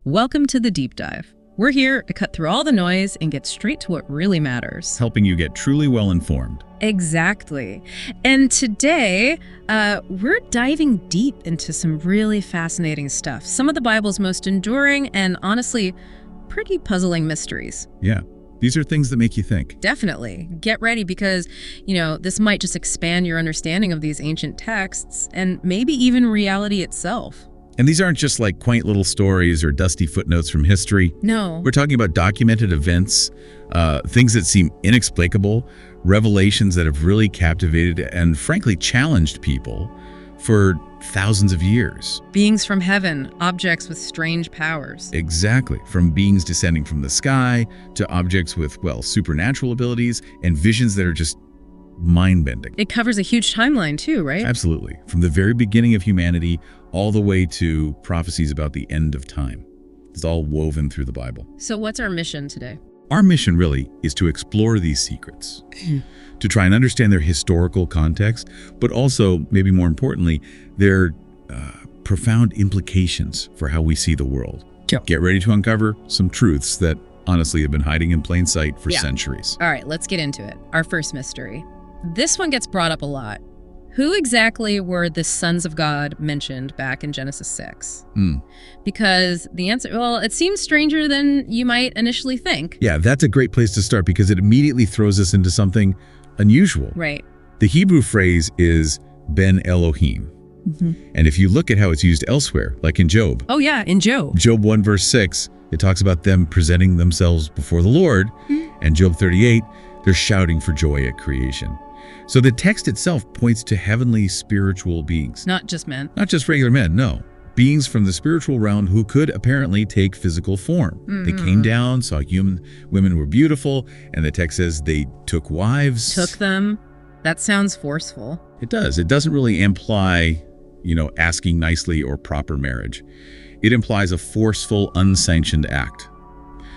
Welcome to the Deep Dive. We're here to cut through all the noise and get straight to what really matters. Helping you get truly well informed. Exactly. And today, we're diving deep into some really fascinating stuff. Some of the Bible's most enduring and honestly, pretty puzzling mysteries. Yeah, these are things that make you think. Definitely. Get ready because, this might just expand your understanding of these ancient texts and maybe even reality itself. And these aren't just like quaint little stories or dusty footnotes from history. No. We're talking about documented events, things that seem inexplicable, revelations that have really captivated and frankly challenged people for thousands of years. Beings from heaven, objects with strange powers. Exactly. From beings descending from the sky to objects with, supernatural abilities and visions that are just mind-bending. It covers a huge timeline too, right? Absolutely. From the very beginning of humanity all the way to prophecies about the end of time. It's all woven through the Bible. So what's our mission today? Our mission really is to explore these secrets, to try and understand their historical context, but also, maybe more importantly, their profound implications for how we see the world. Yep. Get ready to uncover some truths that honestly have been hiding in plain sight for centuries. All right, let's get into it. Our first mystery. This one gets brought up a lot. Who exactly were the sons of God mentioned back in Genesis 6? Because the answer, it seems stranger than you might initially think. Yeah, that's a great place to start because it immediately throws us into something unusual. Right. The Hebrew phrase is Ben Elohim. And if you look at how it's used elsewhere, like in Job. Oh yeah, in Job. Job 1 verse 6, it talks about them presenting themselves before the Lord. And Job 38, they're shouting for joy at creation. So the text itself points to heavenly spiritual beings. Not just men. Not just regular men, no. Beings from the spiritual realm who could apparently take physical form. They came down, saw women were beautiful, and the text says they took wives. Took them. That sounds forceful. It does. It doesn't really imply, asking nicely or proper marriage. It implies a forceful, unsanctioned act.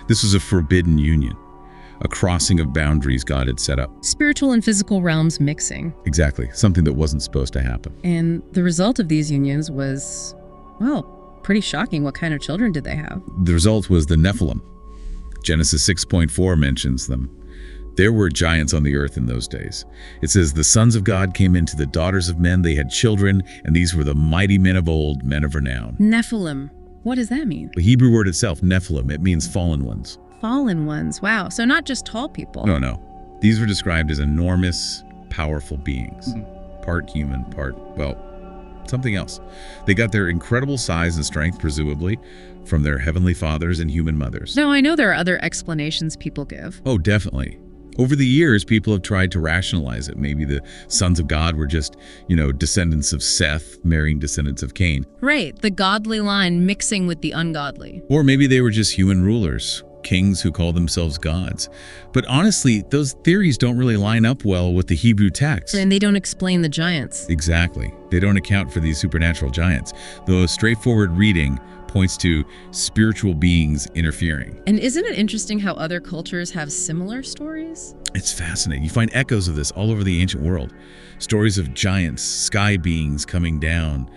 This was a forbidden union, a crossing of boundaries God had set up. Spiritual and physical realms mixing. Exactly. Something that wasn't supposed to happen. And the result of these unions was, pretty shocking. What kind of children did they have? The result was the Nephilim. Genesis 6.4 mentions them. There were giants on the earth in those days. It says, the sons of God came into the daughters of men. They had children, and these were the mighty men of old, men of renown. Nephilim. What does that mean? The Hebrew word itself, Nephilim, it means fallen ones. Fallen ones. Wow. So not just tall people. No. These were described as enormous, powerful beings. Part human, part, something else. They got their incredible size and strength, presumably, from their heavenly fathers and human mothers. No, I know there are other explanations people give. Oh, definitely. Over the years, people have tried to rationalize it. Maybe the sons of God were just, descendants of Seth marrying descendants of Cain. Right, the godly line mixing with the ungodly. Or maybe they were just human rulers, kings who call themselves gods. But honestly, those theories don't really line up well with the Hebrew text. And they don't explain the giants. Exactly. They don't account for these supernatural giants. Though a straightforward reading points to spiritual beings interfering. And isn't it interesting how other cultures have similar stories? It's fascinating. You find echoes of this all over the ancient world. Stories of giants, sky beings coming down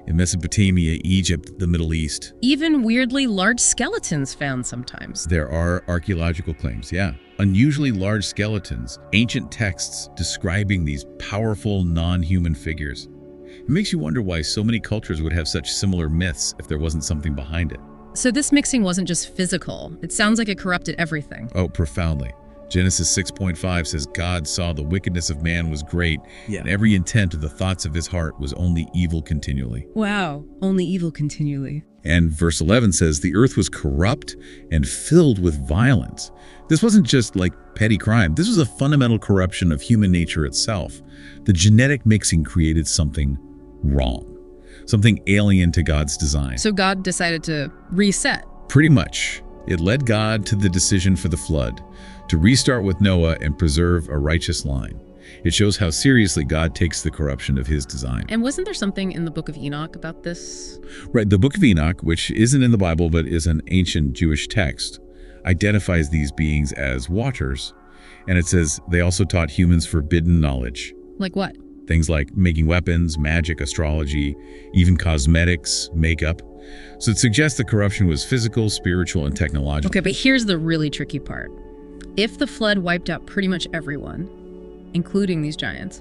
in Mesopotamia, Egypt, the Middle East. Even weirdly large skeletons found sometimes. There are archaeological claims, yeah. Unusually large skeletons, ancient texts describing these powerful non-human figures. It makes you wonder why so many cultures would have such similar myths if there wasn't something behind it. So this mixing wasn't just physical. It sounds like it corrupted everything. Oh, profoundly. Genesis 6.5 says, God saw the wickedness of man was great, and every intent of the thoughts of his heart was only evil continually. Wow, only evil continually. And verse 11 says, the earth was corrupt and filled with violence. This wasn't just like petty crime. This was a fundamental corruption of human nature itself. The genetic mixing created something wrong, something alien to God's design. So God decided to reset. Pretty much. It led God to the decision for the flood, to restart with Noah and preserve a righteous line. It shows how seriously God takes the corruption of his design. And wasn't there something in the book of Enoch about this? Right, the book of Enoch, which isn't in the Bible but is an ancient Jewish text, identifies these beings as watchers. And it says they also taught humans forbidden knowledge. Like what? Things like making weapons, magic, astrology, even cosmetics, makeup. So it suggests the corruption was physical, spiritual, and technological. Okay, but here's the really tricky part. If the flood wiped out pretty much everyone, including these giants,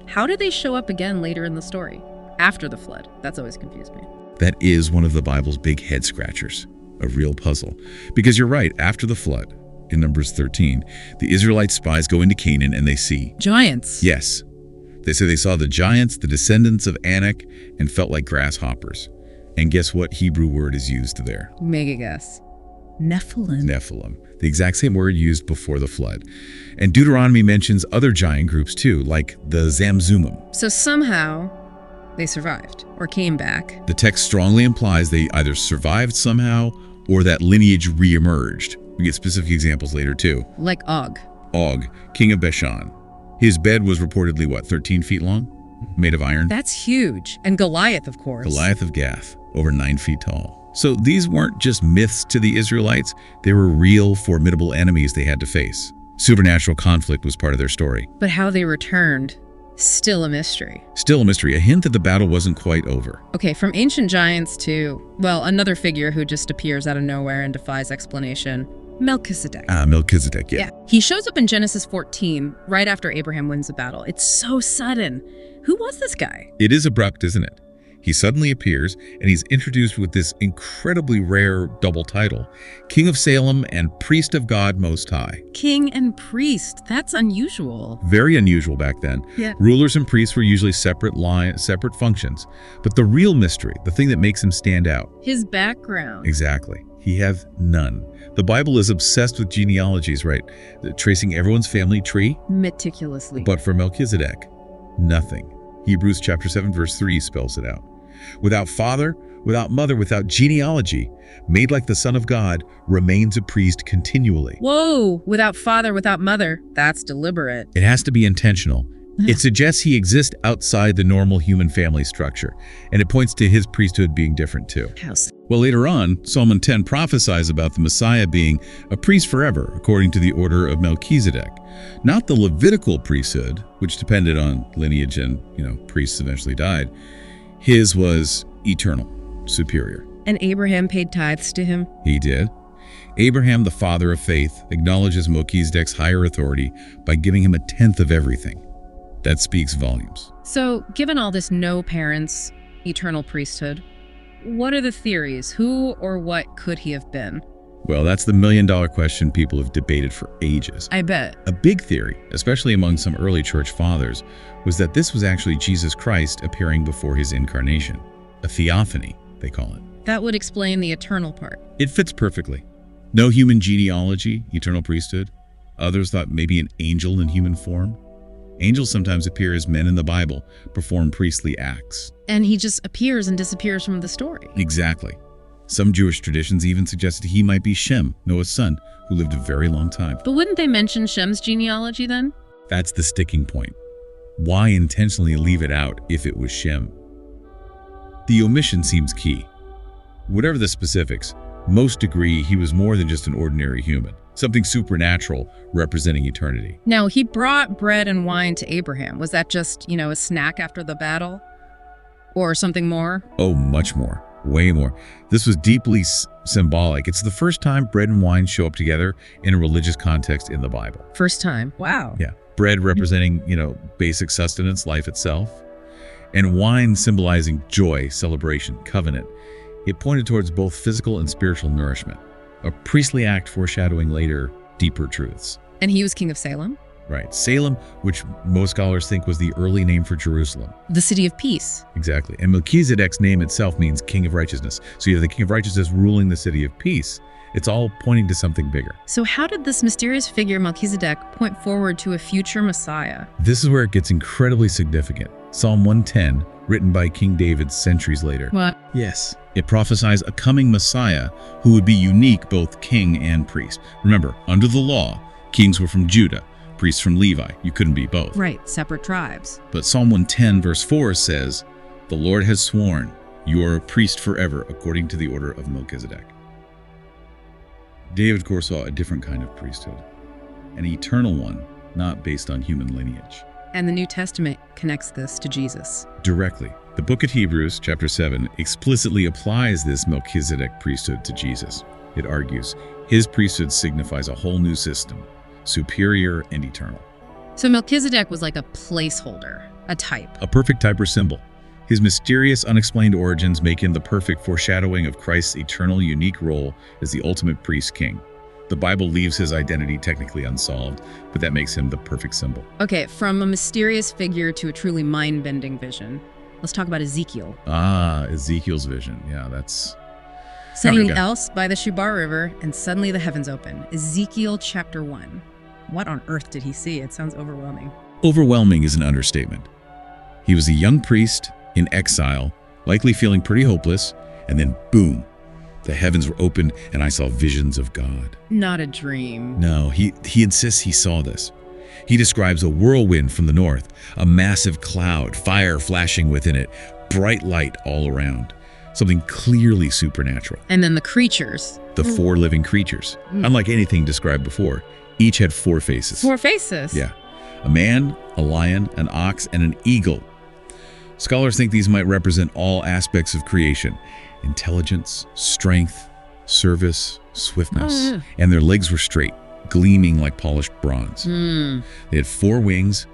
how did they show up again later in the story? After the flood? That's always confused me. That is one of the Bible's big head scratchers, a real puzzle. Because you're right, after the flood, in Numbers 13, the Israelite spies go into Canaan and they see giants. Yes. They say they saw the giants, the descendants of Anak, and felt like grasshoppers. And guess what Hebrew word is used there? Make a guess. Nephilim. Nephilim. The exact same word used before the flood. And Deuteronomy mentions other giant groups too, like the Zamzummim. So somehow they survived or came back. The text strongly implies they either survived somehow or that lineage re-emerged. We get specific examples later too. Like Og. Og, king of Bashan. His bed was reportedly, 13 feet long? Made of iron? That's huge. And Goliath, of course. Goliath of Gath, over 9 feet tall. So these weren't just myths to the Israelites. They were real, formidable enemies they had to face. Supernatural conflict was part of their story. But how they returned, still a mystery. Still a mystery, a hint that the battle wasn't quite over. Okay, from ancient giants to, well, another figure who just appears out of nowhere and defies explanation. Melchizedek. Melchizedek, yeah. He shows up in Genesis 14, right after Abraham wins the battle. It's so sudden. Who was this guy? It is abrupt, isn't it? He suddenly appears, and he's introduced with this incredibly rare double title, King of Salem and Priest of God Most High. King and priest. That's unusual. Very unusual back then. Yeah. Rulers and priests were usually separate functions. But the real mystery, the thing that makes him stand out. His background. Exactly. He has none. The Bible is obsessed with genealogies, right? Tracing everyone's family tree. Meticulously. But for Melchizedek, nothing. Hebrews chapter 7, verse 3 spells it out. Without father, without mother, without genealogy, made like the Son of God, remains a priest continually. Whoa, without father, without mother. That's deliberate. It has to be intentional. It suggests he exists outside the normal human family structure, and it points to his priesthood being different too. Well, later on, Psalm 10 prophesies about the Messiah being a priest forever, according to the order of Melchizedek. Not the Levitical priesthood, which depended on lineage and, priests eventually died. His was eternal, superior. And Abraham paid tithes to him? He did. Abraham, the father of faith, acknowledges Melchizedek's higher authority by giving him a tenth of everything. That speaks volumes. So, given all this no parents, eternal priesthood, what are the theories? Who or what could he have been? Well, that's the million-dollar question people have debated for ages. I bet. A big theory, especially among some early church fathers, was that this was actually Jesus Christ appearing before his incarnation. A theophany, they call it. That would explain the eternal part. It fits perfectly. No human genealogy, eternal priesthood. Others thought maybe an angel in human form. Angels sometimes appear as men in the Bible, perform priestly acts. And he just appears and disappears from the story. Exactly. Some Jewish traditions even suggested he might be Shem, Noah's son, who lived a very long time. But wouldn't they mention Shem's genealogy then? That's the sticking point. Why intentionally leave it out if it was Shem? The omission seems key. Whatever the specifics, most agree he was more than just an ordinary human. Something supernatural representing eternity. Now, he brought bread and wine to Abraham. Was that just, a snack after the battle? Or something more? Oh, much more. Way more. This was deeply symbolic. It's the first time bread and wine show up together in a religious context in the Bible. First time. Wow. Yeah. Bread representing, basic sustenance, life itself. And wine symbolizing joy, celebration, covenant. It pointed towards both physical and spiritual nourishment. A priestly act foreshadowing later, deeper truths. And he was king of Salem? Right. Salem, which most scholars think was the early name for Jerusalem. The city of peace. Exactly. And Melchizedek's name itself means king of righteousness. So you have the king of righteousness ruling the city of peace. It's all pointing to something bigger. So how did this mysterious figure, Melchizedek, point forward to a future Messiah? This is where it gets incredibly significant. Psalm 110, written by King David centuries later. What? Yes. It prophesies a coming Messiah who would be unique, both king and priest. Remember, under the law, kings were from Judah, priests from Levi. You couldn't be both. Right, separate tribes. But Psalm 110 verse 4 says, "The Lord has sworn, you are a priest forever, according to the order of Melchizedek." David foresaw a different kind of priesthood, an eternal one, not based on human lineage. And the New Testament connects this to Jesus. Directly. The book of Hebrews, chapter 7, explicitly applies this Melchizedek priesthood to Jesus. It argues his priesthood signifies a whole new system, superior and eternal. So Melchizedek was like a placeholder, a type. A perfect type or symbol. His mysterious, unexplained origins make him the perfect foreshadowing of Christ's eternal, unique role as the ultimate priest-king. The Bible leaves his identity technically unsolved, but that makes him the perfect symbol. Okay, from a mysterious figure to a truly mind-bending vision. Let's talk about Ezekiel. Ah, Ezekiel's vision. Yeah, that's... Something else by the Shubar River, and suddenly the heavens open. Ezekiel chapter 1. What on earth did he see? It sounds overwhelming. Overwhelming is an understatement. He was a young priest in exile, likely feeling pretty hopeless, and then boom, the heavens were opened and I saw visions of God. Not a dream. No, he insists he saw this. He describes a whirlwind from the north, a massive cloud, fire flashing within it, bright light all around. Something clearly supernatural. And then the creatures. The 4 living creatures. Unlike anything described before, each had 4 faces. 4 faces? Yeah. A man, a lion, an ox, and an eagle. Scholars think these might represent all aspects of creation. Intelligence, strength, service, swiftness. And their legs were straight, gleaming like polished bronze. They had 4 wings,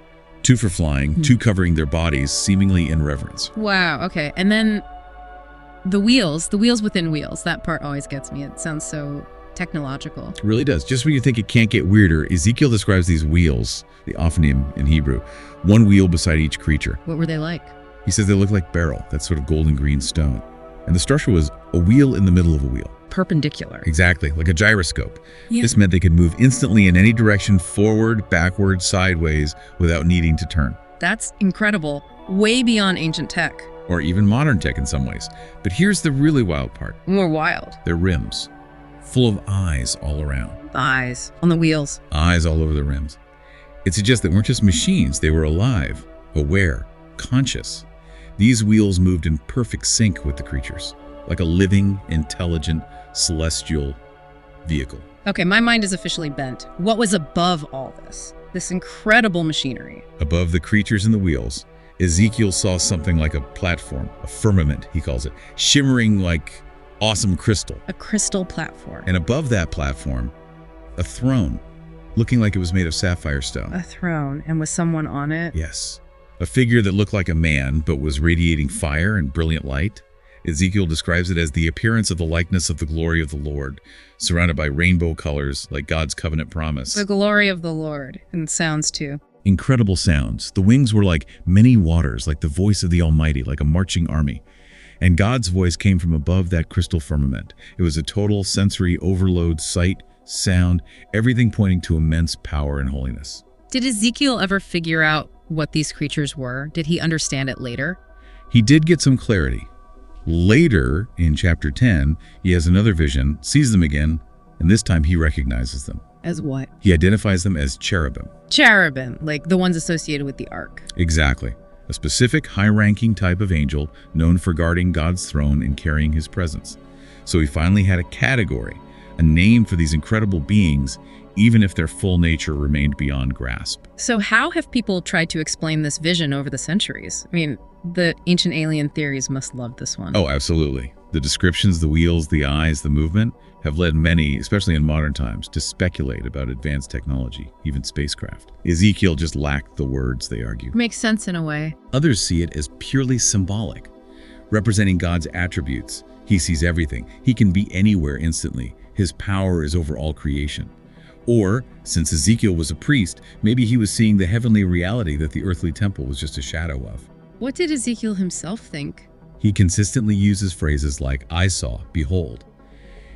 2 for flying, 2 covering their bodies, seemingly in reverence. Wow, okay. And then the wheels within wheels. That part always gets me. It sounds so technological. It really does. Just when you think it can't get weirder, Ezekiel describes these wheels, the ophanim in Hebrew, 1 wheel beside each creature. What were they like? He says they look like beryl, that sort of golden green stone. And the structure was a wheel in the middle of a wheel. Perpendicular. Exactly, like a gyroscope. Yeah. This meant they could move instantly in any direction, forward, backward, sideways, without needing to turn. That's incredible. Way beyond ancient tech. Or even modern tech in some ways. But here's the really wild part. More wild. Their rims, full of eyes all around. The eyes on the wheels. Eyes all over the rims. It suggests they weren't just machines, they were alive, aware, conscious. These wheels moved in perfect sync with the creatures, like a living, intelligent, celestial vehicle. Okay, my mind is officially bent. What was above all this? This incredible machinery. Above the creatures and the wheels, Ezekiel saw something like a platform, a firmament, he calls it, shimmering like awesome crystal. A crystal platform. And above that platform, a throne, looking like it was made of sapphire stone. A throne, and with someone on it? Yes. A figure that looked like a man, but was radiating fire and brilliant light. Ezekiel describes it as the appearance of the likeness of the glory of the Lord, surrounded by rainbow colors like God's covenant promise. The glory of the Lord, and sounds too. Incredible sounds. The wings were like many waters, like the voice of the Almighty, like a marching army. And God's voice came from above that crystal firmament. It was a total sensory overload, sight, sound, everything pointing to immense power and holiness. Did Ezekiel ever figure out what these creatures were? Did he understand it later? He did get some clarity. Later, in chapter 10, he has another vision, sees them again, and this time he recognizes them. As what? He identifies them as cherubim. Cherubim, like the ones associated with the ark. Exactly. A specific high-ranking type of angel known for guarding God's throne and carrying his presence. So he finally had a category, a name for these incredible beings, even if their full nature remained beyond grasp. So how have people tried to explain this vision over the centuries? I mean, the ancient alien theories must love this one. Oh, absolutely. The descriptions, the wheels, the eyes, the movement have led many, especially in modern times, to speculate about advanced technology, even spacecraft. Ezekiel just lacked the words, they argue. Makes sense in a way. Others see it as purely symbolic, representing God's attributes. He sees everything. He can be anywhere instantly. His power is over all creation. Or, since Ezekiel was a priest, maybe he was seeing the heavenly reality that the earthly temple was just a shadow of. What did Ezekiel himself think? He consistently uses phrases like, I saw, behold.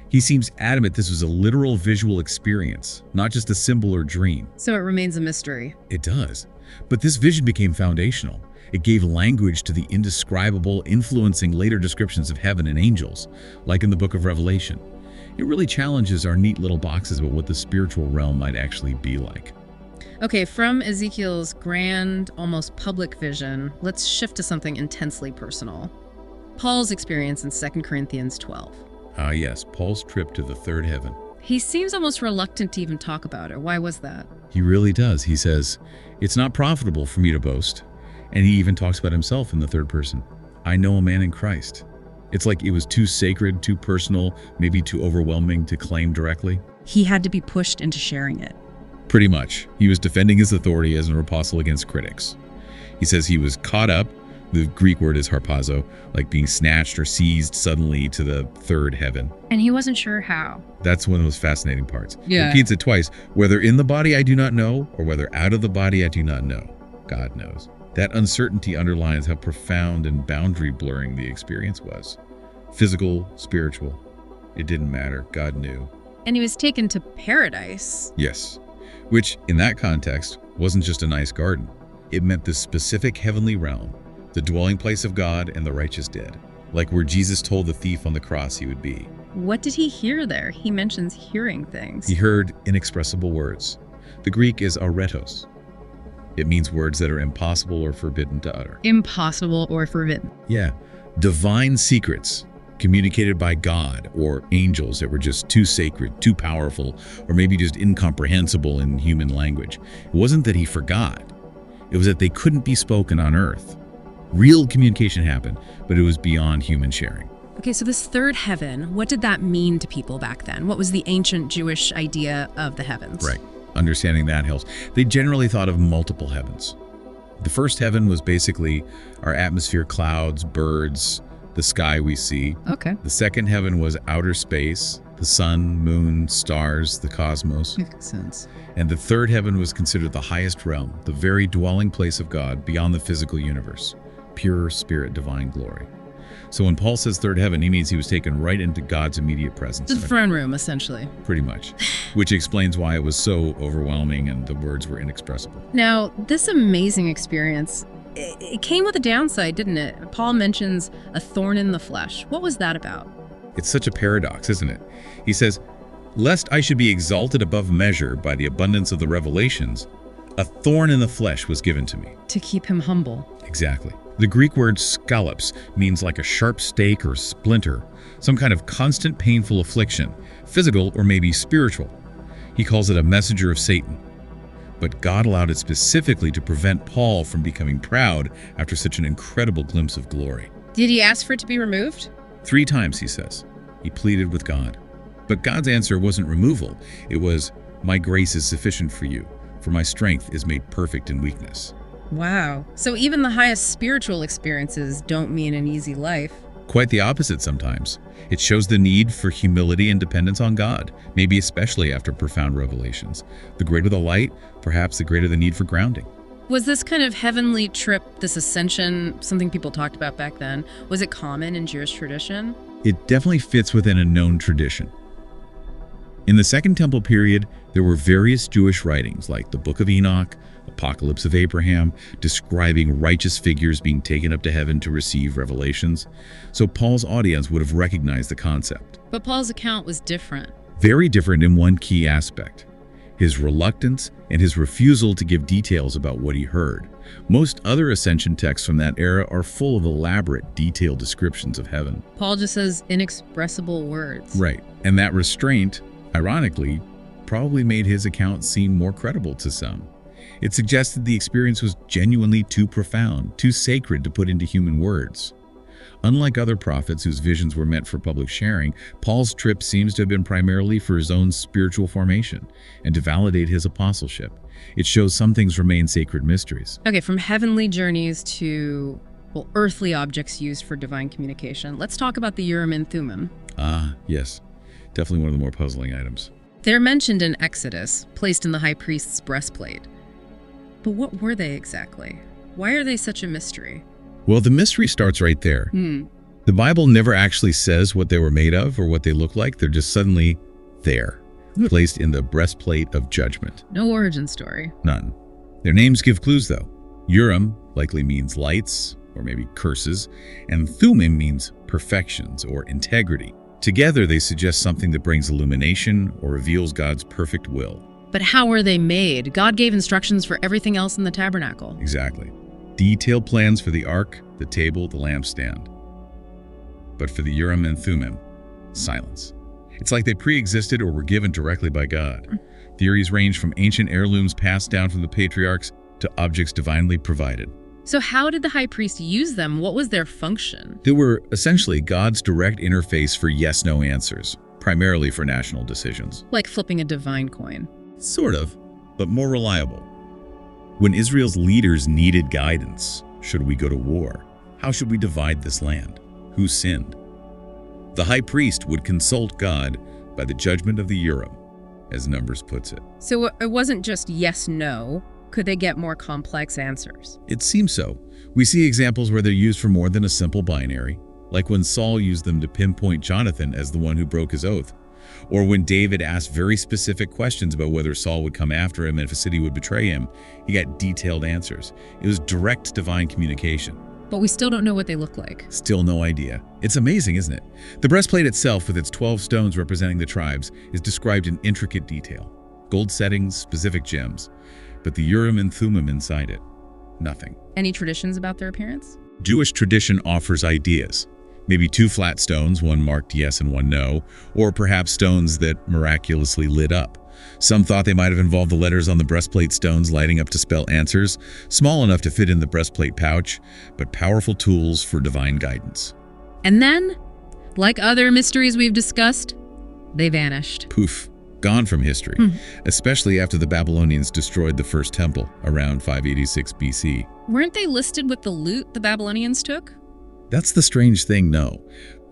He seems adamant this was a literal visual experience, not just a symbol or dream. So it remains a mystery. It does. But this vision became foundational. It gave language to the indescribable, influencing later descriptions of heaven and angels, like in the book of Revelation. It really challenges our neat little boxes about what the spiritual realm might actually be like. Okay, from Ezekiel's grand, almost public vision, let's shift to something intensely personal. Paul's experience in 2 Corinthians 12. Ah, yes, Paul's trip to the third heaven. He seems almost reluctant to even talk about it. Why was that? He really does. He says, "It's not profitable for me to boast." And he even talks about himself in the third person. "I know a man in Christ." It's like it was too sacred, too personal, maybe too overwhelming to claim directly. He had to be pushed into sharing it. Pretty much. He was defending his authority as an apostle against critics. He says he was caught up, the Greek word is harpazo, like being snatched or seized suddenly to the third heaven. And he wasn't sure how. That's one of the most fascinating parts. Yeah. He repeats it twice. "Whether in the body I do not know, or whether out of the body I do not know. God knows." That uncertainty underlines how profound and boundary blurring the experience was. Physical, spiritual. It didn't matter. God knew. And he was taken to paradise. Yes. Which, in that context, wasn't just a nice garden. It meant the specific heavenly realm, the dwelling place of God and the righteous dead, like where Jesus told the thief on the cross he would be. What did he hear there? He mentions hearing things. He heard inexpressible words. The Greek is aretos. It means words that are impossible or forbidden to utter. Impossible or forbidden. Yeah. Divine secrets communicated by God or angels that were just too sacred, too powerful, or maybe just incomprehensible in human language. It wasn't that he forgot. It was that they couldn't be spoken on earth. Real communication happened, but it was beyond human sharing. Okay, so this third heaven, what did that mean to people back then? What was the ancient Jewish idea of the heavens? Right. Understanding that helps. They generally thought of multiple heavens. The first heaven was basically our atmosphere, clouds, birds, the sky we see. Okay. The second heaven was outer space, the sun, moon, stars, the cosmos. Makes sense. And the third heaven was considered the highest realm, the very dwelling place of God beyond the physical universe, pure spirit, divine glory. So when Paul says third heaven, he means he was taken right into God's immediate presence. The throne room, essentially. Pretty much. Which explains why it was so overwhelming and the words were inexpressible. Now, this amazing experience, it came with a downside, didn't it? Paul mentions a thorn in the flesh. What was that about? It's such a paradox, isn't it? He says, "Lest I should be exalted above measure by the abundance of the revelations, a thorn in the flesh was given to me." To keep him humble. Exactly. The Greek word scallops means like a sharp stake or splinter, some kind of constant painful affliction, physical or maybe spiritual. He calls it a messenger of Satan. But God allowed it specifically to prevent Paul from becoming proud after such an incredible glimpse of glory. Did he ask for it to be removed? 3 times, he says. He pleaded with God. But God's answer wasn't removal. It was, "My grace is sufficient for you, for my strength is made perfect in weakness." Wow. So even the highest spiritual experiences don't mean an easy life. Quite the opposite sometimes. It shows the need for humility and dependence on God, maybe especially after profound revelations. The greater the light, perhaps the greater the need for grounding. Was this kind of heavenly trip, this ascension, something people talked about back then? Was it common in Jewish tradition? It definitely fits within a known tradition. In the Second Temple period, there were various Jewish writings like the Book of Enoch, Apocalypse of Abraham, describing righteous figures being taken up to heaven to receive revelations. So Paul's audience would have recognized the concept. But Paul's account was different. Very different in one key aspect: his reluctance and his refusal to give details about what he heard. Most other ascension texts from that era are full of elaborate, detailed descriptions of heaven. Paul just says inexpressible words. Right. And that restraint, ironically, probably made his account seem more credible to some. It suggested the experience was genuinely too profound, too sacred to put into human words. Unlike other prophets whose visions were meant for public sharing, Paul's trip seems to have been primarily for his own spiritual formation and to validate his apostleship. It shows some things remain sacred mysteries. Okay, from heavenly journeys to, well, earthly objects used for divine communication. Let's talk about the Urim and Thummim. Ah, yes. Definitely one of the more puzzling items. They're mentioned in Exodus, placed in the high priest's breastplate. But what were they exactly? Why are they such a mystery? Well, the mystery starts right there. The Bible never actually says what they were made of or what they look like. They're just suddenly there, placed in the breastplate of judgment. No origin story. None. Their names give clues, though. Urim likely means lights, or maybe curses, and Thummim means perfections or integrity. Together, they suggest something that brings illumination or reveals God's perfect will. But how were they made? God gave instructions for everything else in the tabernacle. Exactly. Detailed plans for the ark, the table, the lampstand. But for the Urim and Thummim, silence. It's like they pre-existed or were given directly by God. Theories range from ancient heirlooms passed down from the patriarchs to objects divinely provided. So how did the high priest use them? What was their function? They were essentially God's direct interface for yes-no answers, primarily for national decisions. Like flipping a divine coin. Sort of, but more reliable. When Israel's leaders needed guidance, should we go to war? How should we divide this land? Who sinned? The high priest would consult God by the judgment of the Urim, as Numbers puts it. So it wasn't just yes, no. Could they get more complex answers? It seems so. We see examples where they're used for more than a simple binary, like when Saul used them to pinpoint Jonathan as the one who broke his oath, or when David asked very specific questions about whether Saul would come after him and if a city would betray him. He got detailed answers. It was direct divine communication. But we still don't know what they look like. Still no idea. It's amazing, isn't it? The breastplate itself, with its 12 stones representing the tribes, is described in intricate detail. Gold settings, specific gems. But the Urim and Thummim inside it, nothing. Any traditions about their appearance? Jewish tradition offers ideas. Maybe 2 flat stones, one marked yes and one no, or perhaps stones that miraculously lit up. Some thought they might have involved the letters on the breastplate stones lighting up to spell answers, small enough to fit in the breastplate pouch, but powerful tools for divine guidance. And then, like other mysteries we've discussed, they vanished. Poof, gone from history, especially after the Babylonians destroyed the first temple around 586 BC. Weren't they listed with the loot the Babylonians took? That's the strange thing, no.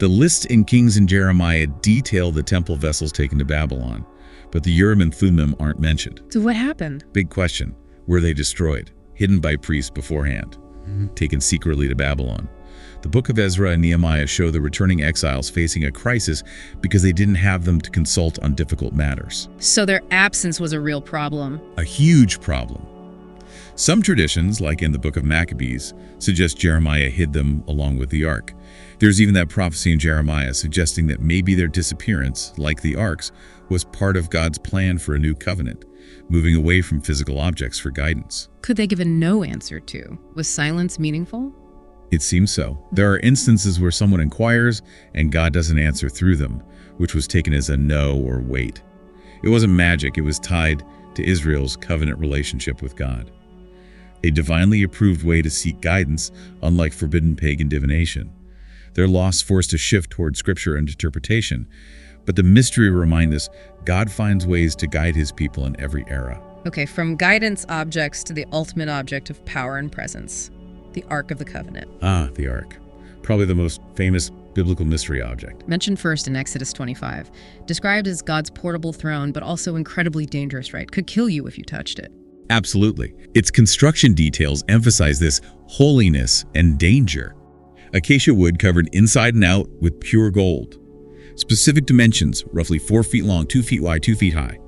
The lists in Kings and Jeremiah detail the temple vessels taken to Babylon, but the Urim and Thummim aren't mentioned. So what happened? Big question. Were they destroyed, hidden by priests beforehand, taken secretly to Babylon? The book of Ezra and Nehemiah show the returning exiles facing a crisis because they didn't have them to consult on difficult matters. So their absence was a real problem. A huge problem. Some traditions, like in the book of Maccabees, suggest Jeremiah hid them along with the ark. There's even that prophecy in Jeremiah suggesting that maybe their disappearance, like the arks, was part of God's plan for a new covenant, moving away from physical objects for guidance. Could they give a no answer to? Was silence meaningful? It seems so. There are instances where someone inquires and God doesn't answer through them, which was taken as a no or wait. It wasn't magic, it was tied to Israel's covenant relationship with God. A divinely approved way to seek guidance, unlike forbidden pagan divination. Their loss forced a shift toward scripture and interpretation, but the mystery reminds us God finds ways to guide his people in every era. Okay, from guidance objects to the ultimate object of power and presence, the Ark of the Covenant. Ah, the Ark. Probably the most famous biblical mystery object. Mentioned first in Exodus 25. Described as God's portable throne, but also incredibly dangerous, right? Could kill you if you touched it. Absolutely. Its construction details emphasize this holiness and danger. Acacia wood covered inside and out with pure gold. Specific dimensions, roughly 4 feet long, 2 feet wide, 2 feet high.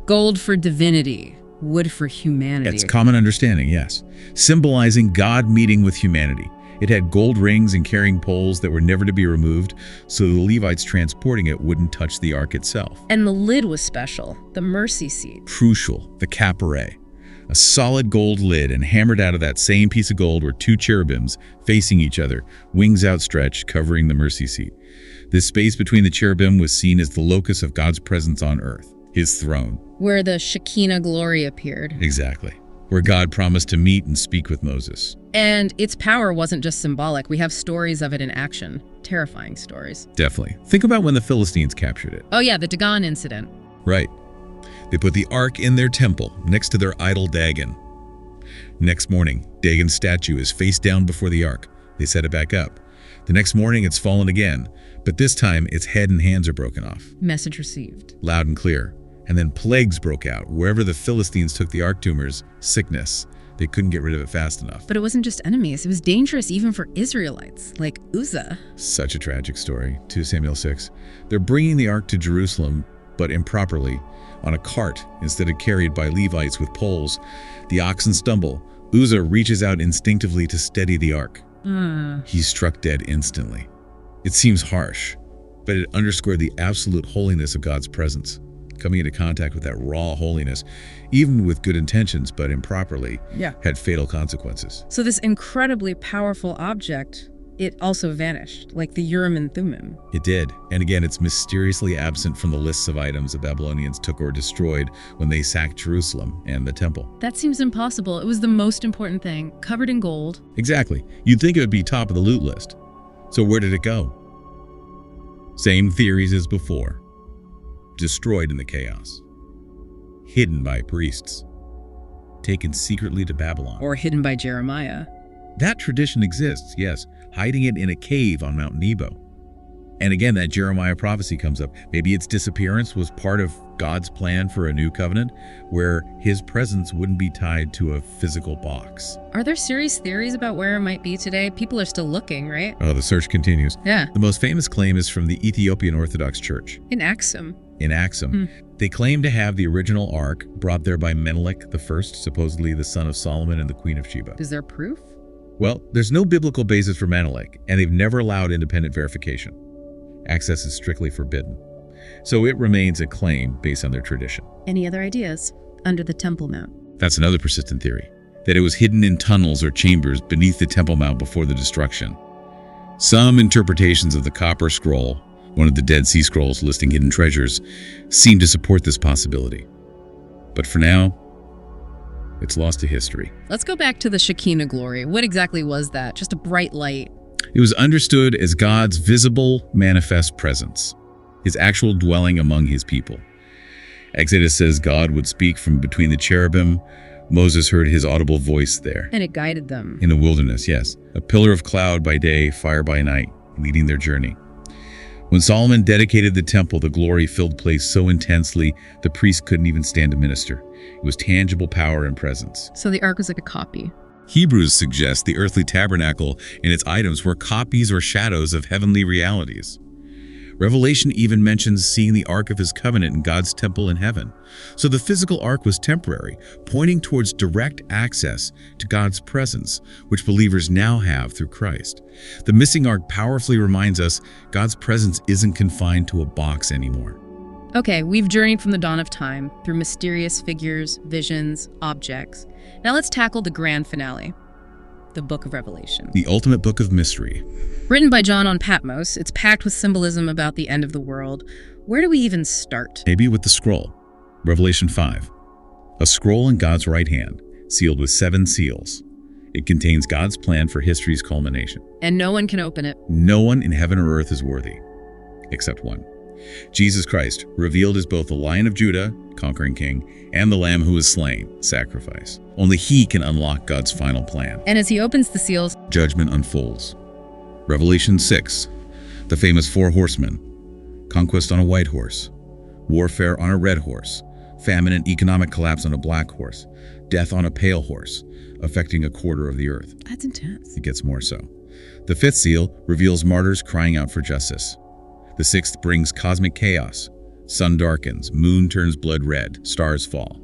Gold for divinity, wood for humanity. It's common understanding, yes. Symbolizing God meeting with humanity. It had gold rings and carrying poles that were never to be removed, so the Levites transporting it wouldn't touch the ark itself. And the lid was special, the mercy seat. Crucial, the capare. A solid gold lid, and hammered out of that same piece of gold were 2 cherubims facing each other, wings outstretched, covering the mercy seat. This space between the cherubim was seen as the locus of God's presence on earth, his throne. Where the Shekinah glory appeared. Exactly. Where God promised to meet and speak with Moses. And its power wasn't just symbolic. We have stories of it in action. Terrifying stories. Definitely. Think about when the Philistines captured it. Oh yeah, the Dagon incident. Right. They put the ark in their temple, next to their idol Dagon. Next morning, Dagon's statue is face down before the ark. They set it back up. The next morning, it's fallen again, but this time its head and hands are broken off. Message received. Loud and clear. And then plagues broke out. Wherever the Philistines took the ark tumors, sickness. They couldn't get rid of it fast enough. But it wasn't just enemies. It was dangerous even for Israelites, like Uzzah. Such a tragic story. 2 Samuel 6. They're bringing the ark to Jerusalem, but improperly, on a cart instead of carried by Levites with poles. The oxen stumble. Uzzah reaches out instinctively to steady the ark. He's struck dead instantly. It seems harsh, but it underscored the absolute holiness of God's presence. Coming into contact with that raw holiness, even with good intentions but improperly, had fatal consequences. So this incredibly powerful object it also vanished, like the Urim and Thummim. It did. And again, it's mysteriously absent from the lists of items the Babylonians took or destroyed when they sacked Jerusalem and the temple. That seems impossible. It was the most important thing, covered in gold. Exactly. You'd think it would be top of the loot list. So where did it go? Same theories as before. Destroyed in the chaos. Hidden by priests. Taken secretly to Babylon. Or hidden by Jeremiah. That tradition exists, yes, hiding it in a cave on Mount Nebo. And again, that Jeremiah prophecy comes up. Maybe its disappearance was part of God's plan for a new covenant, where his presence wouldn't be tied to a physical box. Are there serious theories about where it might be today? People are still looking, right? Oh, the search continues. Yeah. The most famous claim is from the Ethiopian Orthodox Church. In Axum. In Axum. They claim to have the original ark brought there by Menelik I, supposedly the son of Solomon and the Queen of Sheba. Is there proof? Well, there's no biblical basis for Menelik, and they've never allowed independent verification. Access is strictly forbidden. So it remains a claim based on their tradition. Any other ideas? Under the Temple Mount. That's another persistent theory, that it was hidden in tunnels or chambers beneath the Temple Mount before the destruction. Some interpretations of the Copper Scroll, one of the Dead Sea Scrolls listing hidden treasures, seem to support this possibility. But for now, it's lost to history. Let's go back to the Shekinah glory. What exactly was that? Just a bright light. It was understood as God's visible, manifest presence, his actual dwelling among his people. Exodus says God would speak from between the cherubim. Moses heard his audible voice there. And it guided them. In the wilderness, yes. A pillar of cloud by day, fire by night, leading their journey. When Solomon dedicated the temple, the glory filled the place so intensely the priests couldn't even stand to minister. It was tangible power and presence. So the ark was like a copy. Hebrews suggest the earthly tabernacle and its items were copies or shadows of heavenly realities. Revelation even mentions seeing the Ark of his covenant in God's temple in heaven. So the physical ark was temporary, pointing towards direct access to God's presence, which believers now have through Christ. The missing ark powerfully reminds us God's presence isn't confined to a box anymore. Okay, we've journeyed from the dawn of time through mysterious figures, visions, objects. Now let's tackle the grand finale, the Book of Revelation. The ultimate book of mystery. Written by John on Patmos, it's packed with symbolism about the end of the world. Where do we even start? Maybe with the scroll. Revelation 5. A scroll in God's right hand, sealed with 7 seals. It contains God's plan for history's culmination. And no one can open it. No one in heaven or earth is worthy, except one. Jesus Christ, revealed as both the Lion of Judah, conquering king, and the Lamb who was slain, sacrifice. Only he can unlock God's final plan. And as he opens the seals, judgment unfolds. Revelation 6, the famous 4 horsemen, conquest on a white horse, warfare on a red horse, famine and economic collapse on a black horse, death on a pale horse, affecting a quarter of the earth. That's intense. It gets more so. The 5th seal reveals martyrs crying out for justice. The 6th brings cosmic chaos. Sun darkens, moon turns blood red, stars fall.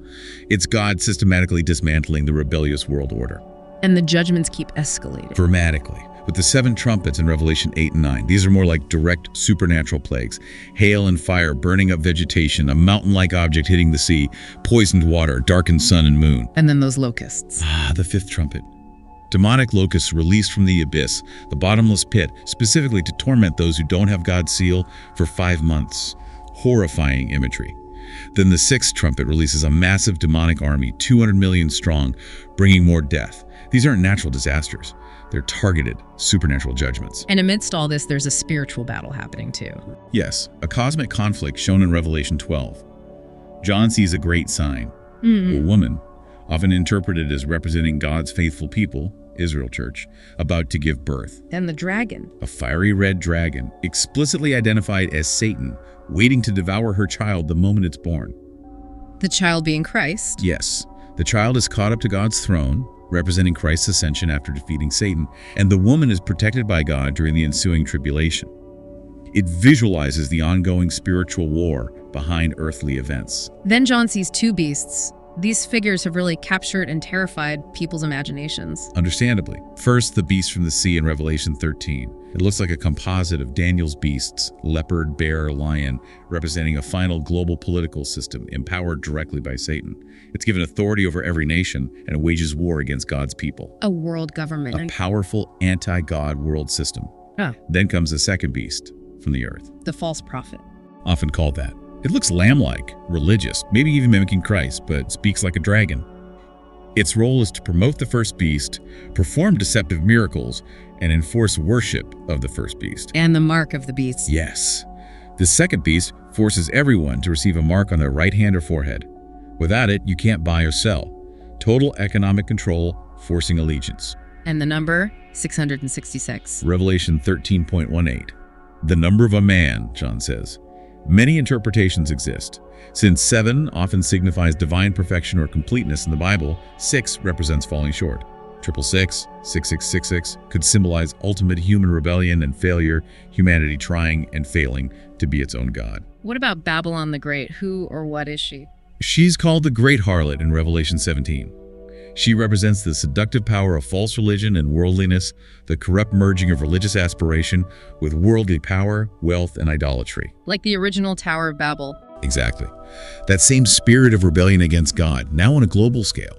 It's God systematically dismantling the rebellious world order. And the judgments keep escalating. Dramatically. With the 7 trumpets in Revelation 8 and 9, these are more like direct supernatural plagues. Hail and fire burning up vegetation, a mountain-like object hitting the sea, poisoned water, darkened sun and moon. And then those locusts. The 5th trumpet. Demonic locusts released from the abyss, the bottomless pit, specifically to torment those who don't have God's seal for 5 months. Horrifying imagery. Then the 6th trumpet releases a massive demonic army, 200 million strong, bringing more death. These aren't natural disasters. They're targeted, supernatural judgments. And amidst all this, there's a spiritual battle happening too. Yes, a cosmic conflict shown in Revelation 12. John sees a great sign. A woman, often interpreted as representing God's faithful people, Israel Church, about to give birth. And the dragon. A fiery red dragon, explicitly identified as Satan, waiting to devour her child the moment it's born. The child being Christ. Yes, the child is caught up to God's throne, representing Christ's ascension after defeating Satan, and the woman is protected by God during the ensuing tribulation. It visualizes the ongoing spiritual war behind earthly events. Then John sees 2 beasts. These figures have really captured and terrified people's imaginations. Understandably. First, the beast from the sea in Revelation 13. It looks like a composite of Daniel's beasts, leopard, bear, lion, representing a final global political system empowered directly by Satan. It's given authority over every nation and it wages war against God's people. A world government. A powerful anti-God world system. Then comes the second beast from the earth. The false prophet. Often called that. It looks lamb-like, religious, maybe even mimicking Christ, but speaks like a dragon. Its role is to promote the first beast, perform deceptive miracles, and enforce worship of the first beast. And the mark of the beast. Yes. The second beast forces everyone to receive a mark on their right hand or forehead. Without it, you can't buy or sell. Total economic control, forcing allegiance. And the number? 666. Revelation 13.18. The number of a man, John says. Many interpretations exist. Since 7 often signifies divine perfection or completeness in the Bible, 6 represents falling short. 666, 6666 could symbolize ultimate human rebellion and failure, humanity trying and failing to be its own God. What about Babylon the Great? Who or what is she? She's called the Great Harlot in Revelation 17. She represents the seductive power of false religion and worldliness, the corrupt merging of religious aspiration with worldly power, wealth, and idolatry. Like the original Tower of Babel. Exactly. That same spirit of rebellion against God, now on a global scale.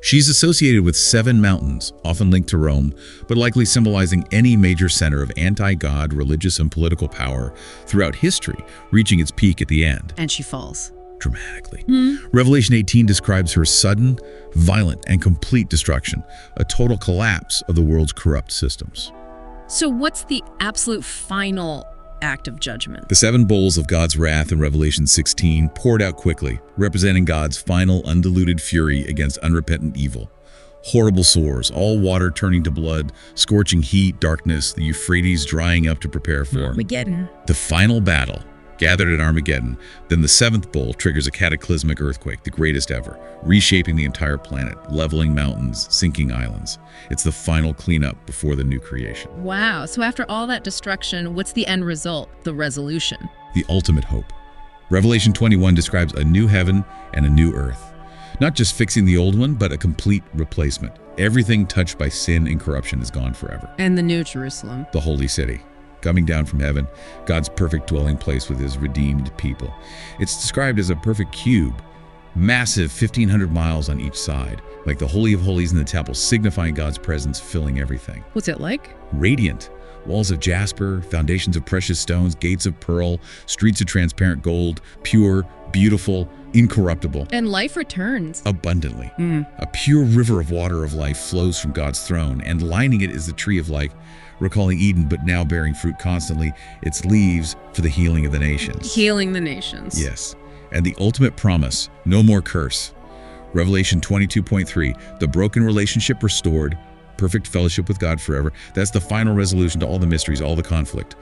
She's associated with 7 mountains, often linked to Rome, but likely symbolizing any major center of anti-God religious and political power throughout history, reaching its peak at the end. And she falls. Dramatically. Revelation 18 describes her sudden, violent, and complete destruction, a total collapse of the world's corrupt systems. So what's the absolute final act of judgment? The 7 bowls of God's wrath in Revelation 16 poured out quickly, representing God's final undiluted fury against unrepentant evil. Horrible sores, all water turning to blood, scorching heat, darkness, the Euphrates drying up to prepare for Armageddon. The final battle, gathered at Armageddon. Then the 7th bowl triggers a cataclysmic earthquake, the greatest ever, reshaping the entire planet, leveling mountains, sinking islands. It's the final cleanup before the new creation. Wow. So after all that destruction, what's the end result? The resolution. The ultimate hope. Revelation 21 describes a new heaven and a new earth. Not just fixing the old one, but a complete replacement. Everything touched by sin and corruption is gone forever. And the New Jerusalem. The holy city. Coming down from heaven, God's perfect dwelling place with his redeemed people. It's described as a perfect cube, massive 1,500 miles on each side, like the Holy of Holies in the temple, signifying God's presence filling everything. What's it like? Radiant. Walls of jasper, foundations of precious stones, gates of pearl, streets of transparent gold, pure, beautiful, incorruptible. And life returns. Abundantly. A pure river of water of life flows from God's throne, and lining it is the tree of life, recalling Eden, but now bearing fruit constantly, its leaves for the healing of the nations. Healing the nations. Yes. And the ultimate promise, no more curse. Revelation 22.3, the broken relationship restored, perfect fellowship with God forever. That's the final resolution to all the mysteries, all the conflict.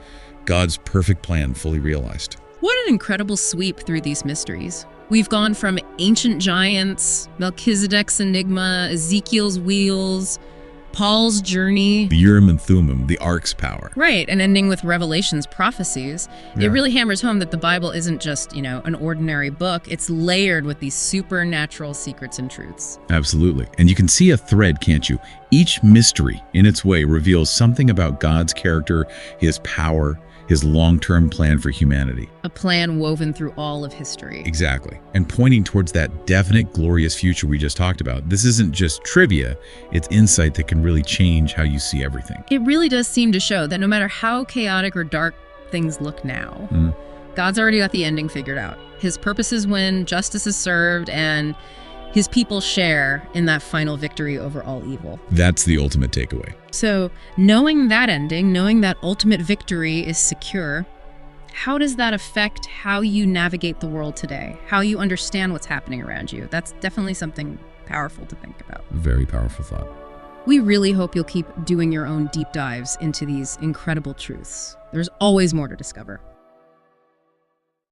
God's perfect plan fully realized. What an incredible sweep through these mysteries. We've gone from ancient giants, Melchizedek's enigma, Ezekiel's wheels, Paul's journey. The Urim and Thummim, the Ark's power. Right, and ending with Revelation's prophecies. Yeah. It really hammers home that the Bible isn't just, an ordinary book. It's layered with these supernatural secrets and truths. Absolutely. And you can see a thread, can't you? Each mystery, in its way, reveals something about God's character, his power, his long-term plan for humanity. A plan woven through all of history. Exactly. And pointing towards that definite, glorious future we just talked about. This isn't just trivia, it's insight that can really change how you see everything. It really does seem to show that no matter how chaotic or dark things look now, God's already got the ending figured out. His purposes win, justice is served, and his people share in that final victory over all evil. That's the ultimate takeaway. So, knowing that ending, knowing that ultimate victory is secure, how does that affect how you navigate the world today? How you understand what's happening around you? That's definitely something powerful to think about. Very powerful thought. We really hope you'll keep doing your own deep dives into these incredible truths. There's always more to discover.